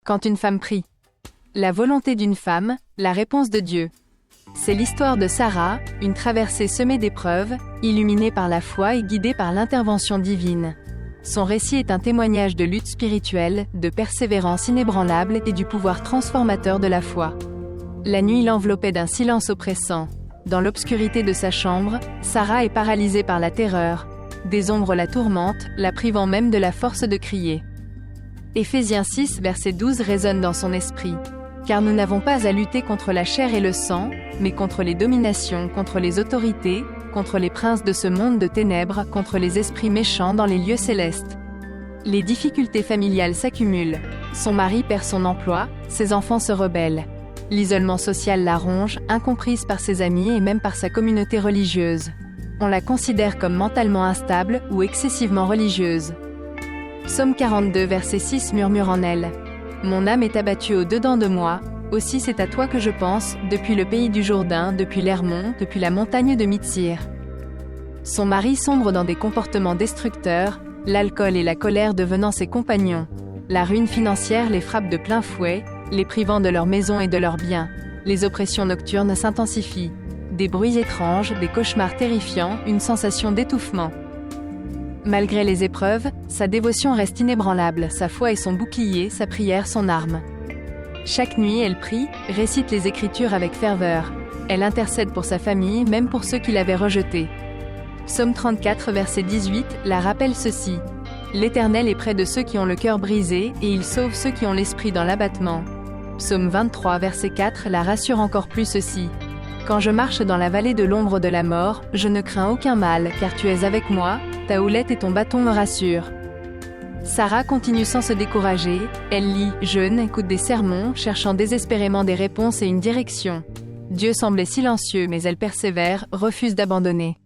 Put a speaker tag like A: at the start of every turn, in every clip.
A: Quand une femme prie. La volonté d'une femme, la réponse de Dieu. C'est l'histoire de Sarah, une traversée semée d'épreuves, illuminée par la foi et guidée par l'intervention divine. Son récit est un témoignage de lutte spirituelle, de persévérance inébranlable et du pouvoir transformateur de la foi. La nuit l'enveloppait d'un silence oppressant. Dans l'obscurité de sa chambre, Sarah est paralysée par la terreur. Des ombres la tourmentent, la privant même de la force de crier. Éphésiens 6, verset 12 résonne dans son esprit. Car nous n'avons pas à lutter contre la chair et le sang, mais contre les dominations, contre les autorités, contre les princes de ce monde de ténèbres, contre les esprits méchants dans les lieux célestes. Les difficultés familiales s'accumulent. Son mari perd son emploi, ses enfants se rebellent. L'isolement social la ronge, incomprise par ses amis et même par sa communauté religieuse. On la considère comme mentalement instable ou excessivement religieuse. Psaume 42 verset 6 murmure en elle. Mon âme est abattue au-dedans de moi, aussi c'est à toi que je pense, depuis le pays du Jourdain, depuis l'Hermon, depuis la montagne de Mitsir. Son mari sombre dans des comportements destructeurs, l'alcool et la colère devenant ses compagnons. La ruine financière les frappe de plein fouet, les privant de leur maison et de leurs biens. Les oppressions nocturnes s'intensifient. Des bruits étranges, des cauchemars terrifiants, une sensation d'étouffement. Malgré les épreuves, sa dévotion reste inébranlable, sa foi est son bouclier, sa prière son arme. Chaque nuit elle prie, récite les Écritures avec ferveur. Elle intercède pour sa famille, même pour ceux qui l'avaient rejetée. Psaume 34 verset 18 la rappelle ceci. L'Éternel est près de ceux qui ont le cœur brisé, et il sauve ceux qui ont l'esprit dans l'abattement. Psaume 23 verset 4 la rassure encore plus ceci. Quand je marche dans la vallée de l'ombre de la mort, je ne crains aucun mal, car tu es avec moi, ta houlette et ton bâton me rassurent. Sarah continue sans se décourager, elle lit, jeûne, écoute des sermons, cherchant désespérément des réponses et une direction. Dieu semblait silencieux mais elle persévère, refuse d'abandonner.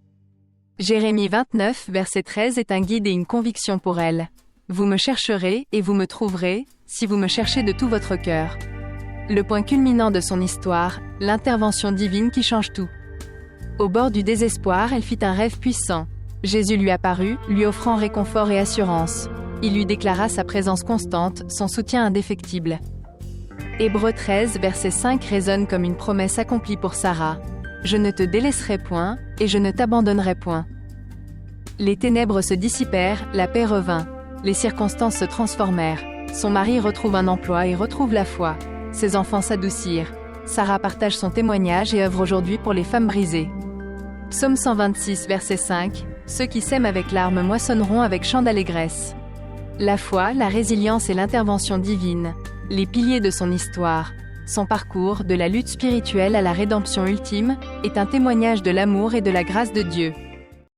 A: Jérémie 29, verset 13 est un guide et une conviction pour elle. Vous me chercherez, et vous me trouverez, si vous me cherchez de tout votre cœur. Le point culminant de son histoire, l'intervention divine qui change tout. Au bord du désespoir, elle fit un rêve puissant. Jésus lui apparut, lui offrant réconfort et assurance. Il lui déclara sa présence constante, son soutien indéfectible. Hébreux 13, verset 5 résonne comme une promesse accomplie pour Sarah. Je ne te délaisserai point, et je ne t'abandonnerai point. Les ténèbres se dissipèrent, la paix revint. Les circonstances se transformèrent. Son mari retrouve un emploi et retrouve la foi. Ses enfants s'adoucirent. Sarah partage son témoignage et œuvre aujourd'hui pour les femmes brisées. Psaume 126, verset 5 ceux qui sèment avec larmes moissonneront avec chant d'allégresse. La foi, la résilience et l'intervention divine, les piliers de son histoire. Son parcours, de la lutte spirituelle à la rédemption ultime, est un témoignage de l'amour et de la grâce de Dieu.